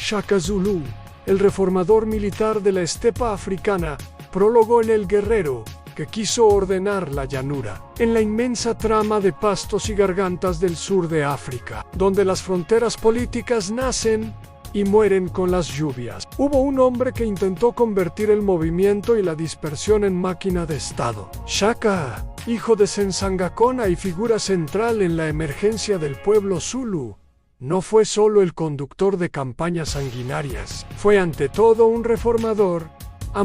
Shaka Zulu, el reformador militar de la estepa africana, prólogó en El Guerrero, que quiso ordenar la llanura, en la inmensa trama de pastos y gargantas del sur de África, donde las fronteras políticas nacen y mueren con las lluvias. Hubo un hombre que intentó convertir el movimiento y la dispersión en máquina de Estado. Shaka, hijo de Senzangakona y figura central en la emergencia del pueblo Zulu, no fue solo el conductor de campañas sanguinarias, fue ante todo un reformador.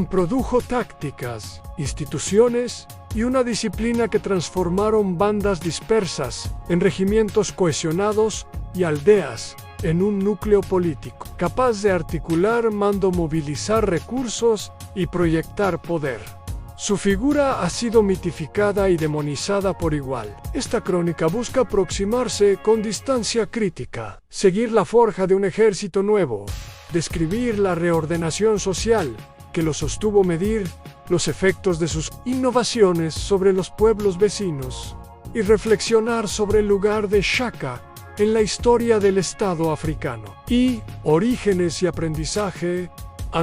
Produjo tácticas, instituciones y una disciplina que transformaron bandas dispersas en regimientos cohesionados y aldeas en un núcleo político, capaz de articular, movilizar recursos y proyectar poder. Su figura ha sido mitificada y demonizada por igual. Esta crónica busca aproximarse con distancia crítica, seguir la forja de un ejército nuevo, describir la reordenación social que lo sostuvo, medir los efectos de sus innovaciones sobre los pueblos vecinos y reflexionar sobre el lugar de Shaka en la historia del Estado africano y orígenes y aprendizaje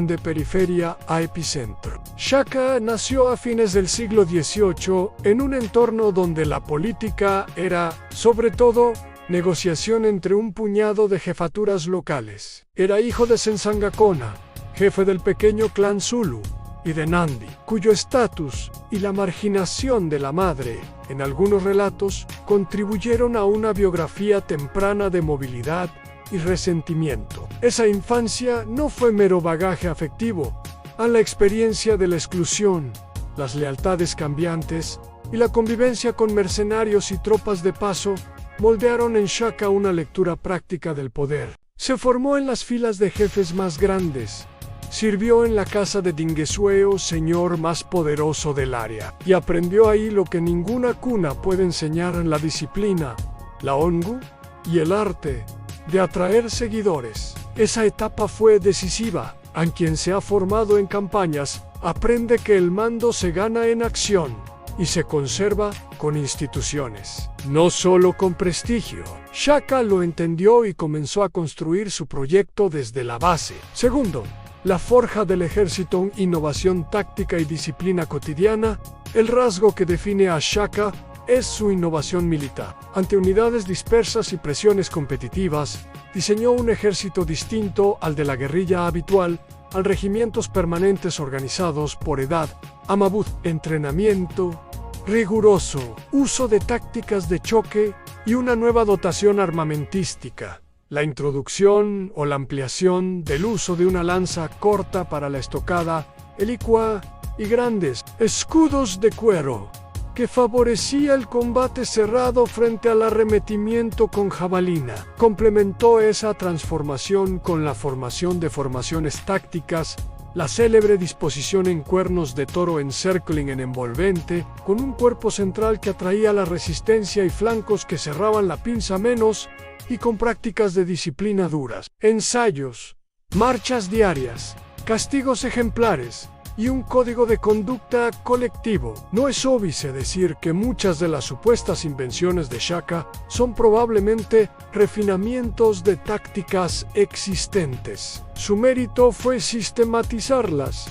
de periferia a epicentro. Shaka nació a fines del siglo XVIII en un entorno donde la política era, sobre todo, negociación entre un puñado de jefaturas locales. Era hijo de Senzangakona, jefe del pequeño clan Zulu, y de Nandi, cuyo estatus y la marginación de la madre, en algunos relatos, contribuyeron a una biografía temprana de movilidad y resentimiento. Esa infancia no fue mero bagaje afectivo, a la experiencia de la exclusión, las lealtades cambiantes y la convivencia con mercenarios y tropas de paso moldearon en Shaka una lectura práctica del poder. Se formó en las filas de jefes más grandes, sirvió en la casa de Dinguesueo, señor más poderoso del área, y aprendió ahí lo que ninguna cuna puede enseñar en la disciplina, la ongu y el arte de atraer seguidores. Esa etapa fue decisiva. A quien se ha formado en campañas, aprende que el mando se gana en acción y se conserva con instituciones, no solo con prestigio. Shaka lo entendió y comenzó a construir su proyecto desde la base. Segundo, la forja del ejército, innovación táctica y disciplina cotidiana. El rasgo que define a Shaka es su innovación militar. Ante unidades dispersas y presiones competitivas, diseñó un ejército distinto al de la guerrilla habitual, a regimientos permanentes organizados por edad, Amabut, entrenamiento riguroso, uso de tácticas de choque y una nueva dotación armamentística. La introducción o la ampliación del uso de una lanza corta para la estocada, el icua y grandes escudos de cuero, que favorecía el combate cerrado frente al arremetimiento con jabalina. Complementó esa transformación con la formación de formaciones tácticas, la célebre disposición en cuernos de toro en circling en envolvente, con un cuerpo central que atraía la resistencia y flancos que cerraban la pinza menos, y con prácticas de disciplina duras, ensayos, marchas diarias, castigos ejemplares y un código de conducta colectivo. No es óbice decir que muchas de las supuestas invenciones de Shaka son probablemente refinamientos de tácticas existentes. Su mérito fue sistematizarlas,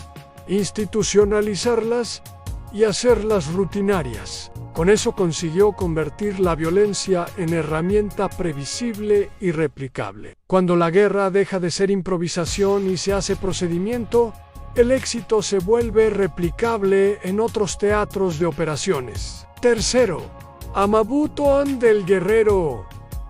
institucionalizarlas y hacerlas rutinarias. Con eso consiguió convertir la violencia en herramienta previsible y replicable. Cuando la guerra deja de ser improvisación y se hace procedimiento, el éxito se vuelve replicable en otros teatros de operaciones. Tercero, Amabuto del Guerrero.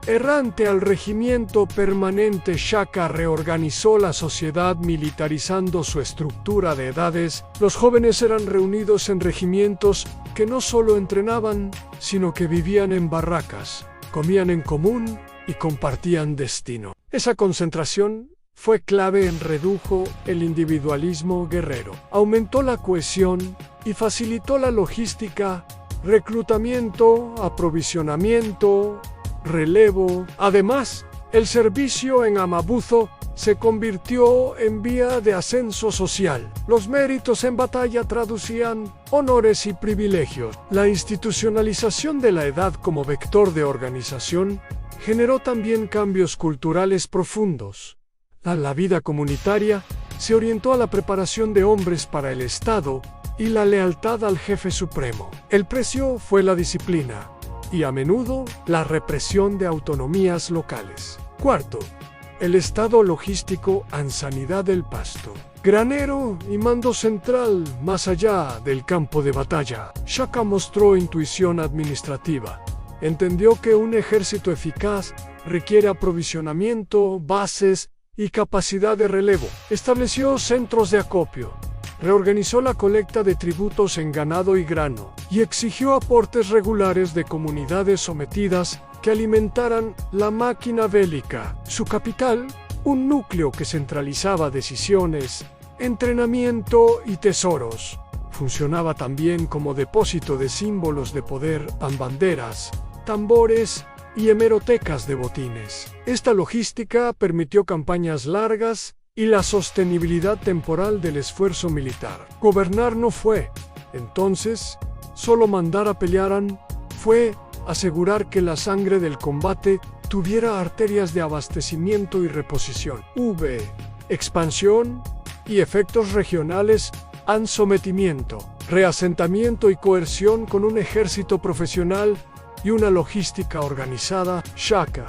Errante al regimiento permanente, Shaka reorganizó la sociedad militarizando su estructura de edades. Los jóvenes eran reunidos en regimientos que no solo entrenaban, sino que vivían en barracas, comían en común y compartían destino. Esa concentración fue clave en redujo el individualismo guerrero, aumentó la cohesión y facilitó la logística, reclutamiento, aprovisionamiento, relevo. Además, el servicio en Amabuzo se convirtió en vía de ascenso social. Los méritos en batalla traducían honores y privilegios. La institucionalización de la edad como vector de organización generó también cambios culturales profundos. La vida comunitaria se orientó a la preparación de hombres para el Estado y la lealtad al jefe supremo. El precio fue la disciplina y a menudo la represión de autonomías locales. Cuarto, el estado logístico en Sanidad del Pasto. Granero y mando central más allá del campo de batalla. Shaka mostró intuición administrativa. Entendió que un ejército eficaz requiere aprovisionamiento, bases y capacidad de relevo. Estableció centros de acopio. Reorganizó la colecta de tributos en ganado y grano y exigió aportes regulares de comunidades sometidas que alimentaran la máquina bélica. Su capital, un núcleo que centralizaba decisiones, entrenamiento y tesoros, funcionaba también como depósito de símbolos de poder, banderas, tambores y hemerotecas de botines. Esta logística permitió campañas largas y la sostenibilidad temporal del esfuerzo militar. Gobernar no fue, entonces, solo mandar a pelearan, fue asegurar que la sangre del combate tuviera arterias de abastecimiento y reposición. Expansión y efectos regionales en sometimiento, reasentamiento y coerción con un ejército profesional y una logística organizada. Shaka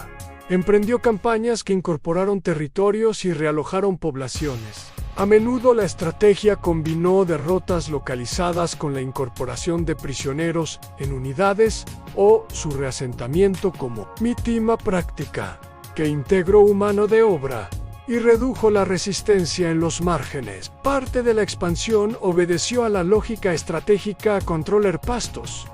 emprendió campañas que incorporaron territorios y realojaron poblaciones. A menudo la estrategia combinó derrotas localizadas con la incorporación de prisioneros en unidades o su reasentamiento como mítima práctica, que integró mano de obra y redujo la resistencia en los márgenes. Parte de la expansión obedeció a la lógica estratégica controlar pastos,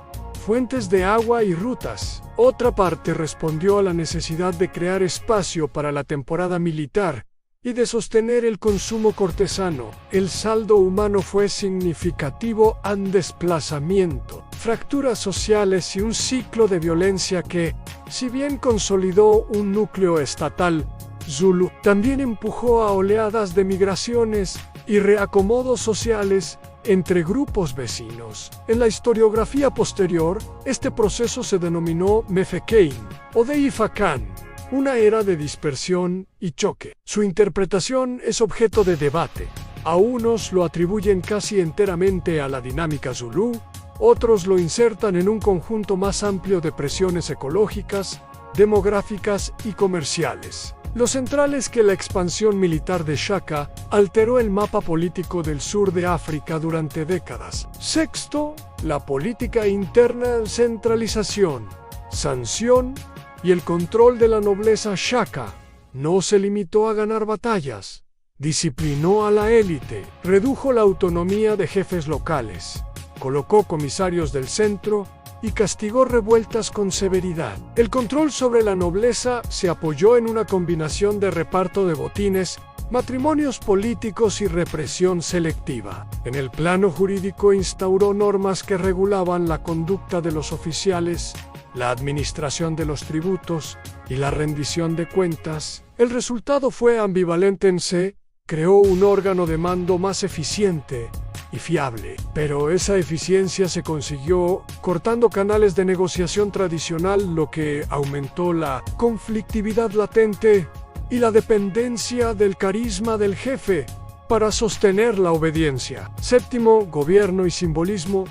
fuentes de agua y rutas. Otra parte respondió a la necesidad de crear espacio para la temporada militar y de sostener el consumo cortesano. El saldo humano fue significativo en desplazamiento, fracturas sociales y un ciclo de violencia que, si bien consolidó un núcleo estatal, Zulu también empujó a oleadas de migraciones y reacomodos sociales entre grupos vecinos. En la historiografía posterior, este proceso se denominó Mefekein o Deifakan, una era de dispersión y choque. Su interpretación es objeto de debate. A unos lo atribuyen casi enteramente a la dinámica Zulú, otros lo insertan en un conjunto más amplio de presiones ecológicas, demográficas y comerciales. Lo central es que la expansión militar de Shaka alteró el mapa político del sur de África durante décadas. Sexto, la política interna, centralización, sanción y el control de la nobleza. Shaka no se limitó a ganar batallas, disciplinó a la élite, redujo la autonomía de jefes locales, colocó comisarios del centro y castigó revueltas con severidad. El control sobre la nobleza se apoyó en una combinación de reparto de botines, matrimonios políticos y represión selectiva. En el plano jurídico instauró normas que regulaban la conducta de los oficiales, la administración de los tributos y la rendición de cuentas. El resultado fue ambivalente. Creó un órgano de mando más eficiente y fiable, pero esa eficiencia se consiguió cortando canales de negociación tradicional, lo que aumentó la conflictividad latente y la dependencia del carisma del jefe para sostener la obediencia. Séptimo, gobierno y simbolismo,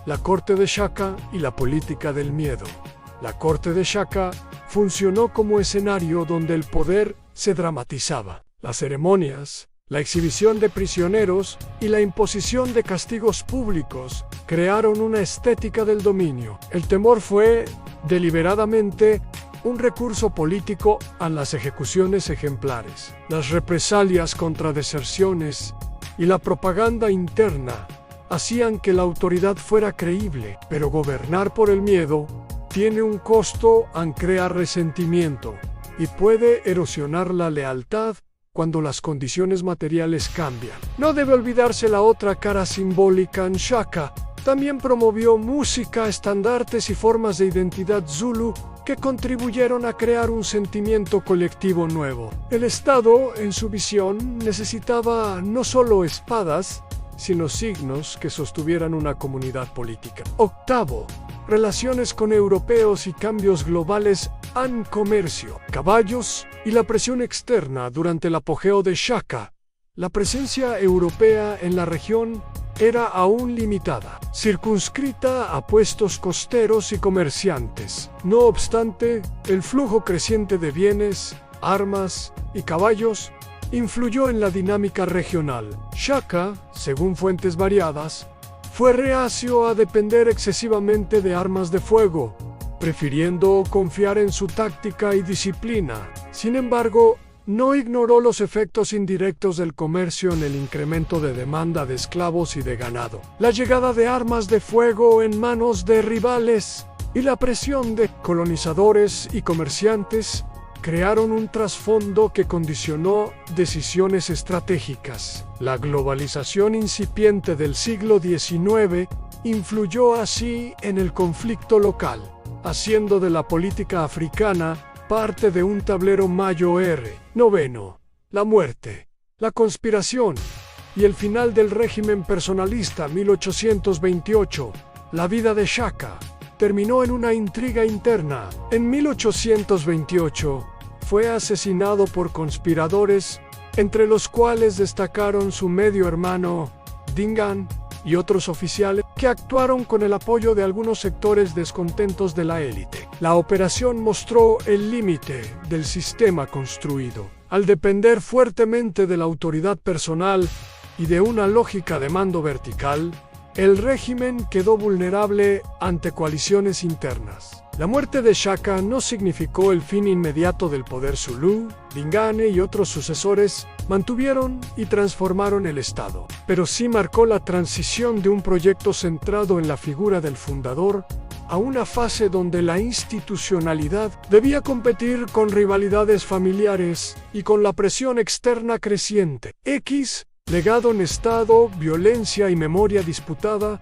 la corte de Shaka y la política del miedo. La corte de Shaka funcionó como escenario donde el poder se dramatizaba. Las ceremonias, la exhibición de prisioneros y la imposición de castigos públicos crearon una estética del dominio. El temor fue, deliberadamente, un recurso político a las ejecuciones ejemplares. Las represalias contra deserciones y la propaganda interna hacían que la autoridad fuera creíble, pero gobernar por el miedo tiene un costo en crear resentimiento y puede erosionar la lealtad cuando las condiciones materiales cambian. No debe olvidarse la otra cara simbólica. En Shaka también promovió música, estandartes y formas de identidad Zulu que contribuyeron a crear un sentimiento colectivo nuevo. El Estado, en su visión, necesitaba no solo espadas, sino signos que sostuvieran una comunidad política. Octavo, relaciones con europeos y cambios globales en comercio, caballos y la presión externa durante el apogeo de Shaka. La presencia europea en la región era aún limitada, circunscrita a puestos costeros y comerciantes. No obstante, el flujo creciente de bienes, armas y caballos influyó en la dinámica regional. Shaka, según fuentes variadas, fue reacio a depender excesivamente de armas de fuego, prefiriendo confiar en su táctica y disciplina. Sin embargo, no ignoró los efectos indirectos del comercio en el incremento de demanda de esclavos y de ganado, la llegada de armas de fuego en manos de rivales y la presión de colonizadores y comerciantes crearon un trasfondo que condicionó decisiones estratégicas. La globalización incipiente del siglo XIX influyó así en el conflicto local, haciendo de la política africana parte de un tablero mayor. Noveno. La muerte, la conspiración y el final del régimen personalista 1828. La vida de Shaka terminó en una intriga interna. En 1828 fue asesinado por conspiradores, entre los cuales destacaron su medio hermano, Dingaan, y otros oficiales que actuaron con el apoyo de algunos sectores descontentos de la élite. La operación mostró el límite del sistema construido. Al depender fuertemente de la autoridad personal y de una lógica de mando vertical, el régimen quedó vulnerable ante coaliciones internas. La muerte de Shaka no significó el fin inmediato del poder zulú. Dingaan y otros sucesores mantuvieron y transformaron el Estado, pero sí marcó la transición de un proyecto centrado en la figura del fundador a una fase donde la institucionalidad debía competir con rivalidades familiares y con la presión externa creciente. Legado en Estado, violencia y memoria disputada.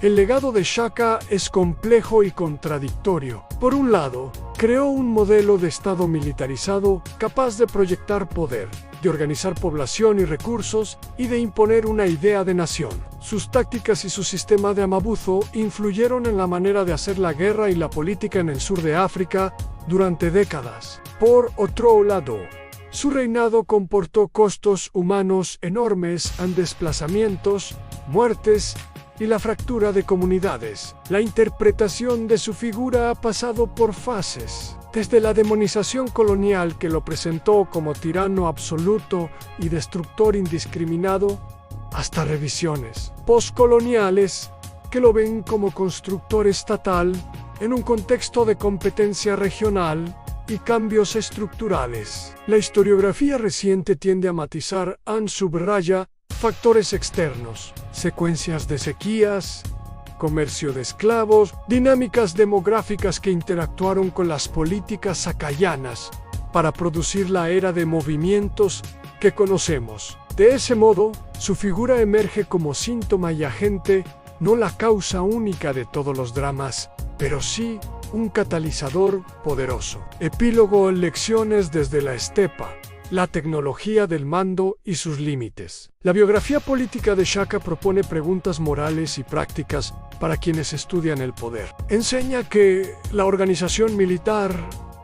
El legado de Shaka es complejo y contradictorio. Por un lado, creó un modelo de Estado militarizado capaz de proyectar poder, de organizar población y recursos y de imponer una idea de nación. Sus tácticas y su sistema de Amabuzo influyeron en la manera de hacer la guerra y la política en el sur de África durante décadas. Por otro lado, su reinado comportó costos humanos enormes en desplazamientos, muertes y la fractura de comunidades. La interpretación de su figura ha pasado por fases, desde la demonización colonial que lo presentó como tirano absoluto y destructor indiscriminado, hasta revisiones postcoloniales que lo ven como constructor estatal en un contexto de competencia regional y cambios estructurales. La historiografía reciente tiende a matizar en subraya factores externos, secuencias de sequías, comercio de esclavos, dinámicas demográficas que interactuaron con las políticas sacayanas para producir la era de movimientos que conocemos. De ese modo, su figura emerge como síntoma y agente, no la causa única de todos los dramas, pero sí un catalizador poderoso. Epílogo: lecciones desde la estepa. La tecnología del mando y sus límites. La biografía política de Shaka propone preguntas morales y prácticas para quienes estudian el poder. Enseña que la organización militar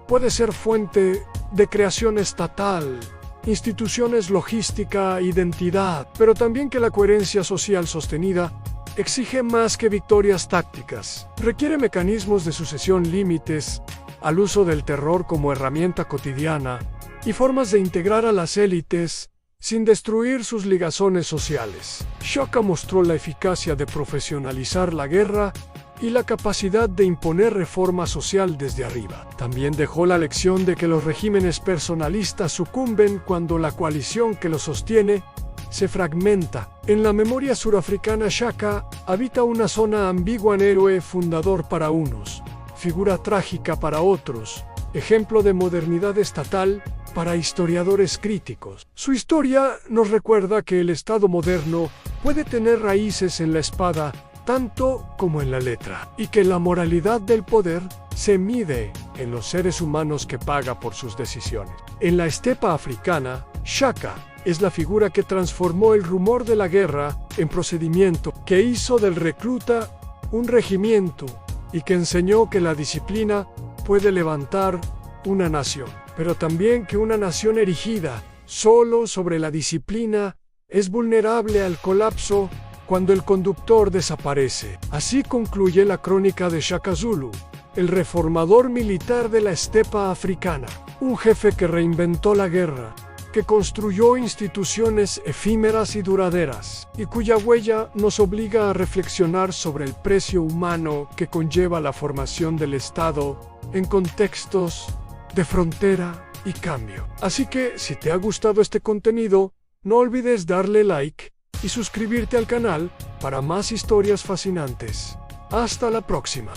puede ser fuente de creación estatal, instituciones, logística, identidad, pero también que la coherencia social sostenida exige más que victorias tácticas. Requiere mecanismos de sucesión, límites al uso del terror como herramienta cotidiana y formas de integrar a las élites sin destruir sus ligazones sociales. Shaka mostró la eficacia de profesionalizar la guerra y la capacidad de imponer reforma social desde arriba. También dejó la lección de que los regímenes personalistas sucumben cuando la coalición que los sostiene se fragmenta. En la memoria surafricana, Shaka habita una zona ambigua en héroe fundador para unos, figura trágica para otros, ejemplo de modernidad estatal para historiadores críticos. Su historia nos recuerda que el Estado moderno puede tener raíces en la espada tanto como en la letra, y que la moralidad del poder se mide en los seres humanos que paga por sus decisiones. En la estepa africana, Shaka es la figura que transformó el rumor de la guerra en procedimiento, que hizo del recluta un regimiento y que enseñó que la disciplina puede levantar una nación, pero también que una nación erigida solo sobre la disciplina es vulnerable al colapso cuando el conductor desaparece. Así concluye la crónica de Shaka Zulu, el reformador militar de la estepa africana, un jefe que reinventó la guerra, que construyó instituciones efímeras y duraderas, y cuya huella nos obliga a reflexionar sobre el precio humano que conlleva la formación del Estado en contextos de frontera y cambio. Así que, si te ha gustado este contenido, no olvides darle like y suscribirte al canal para más historias fascinantes. Hasta la próxima.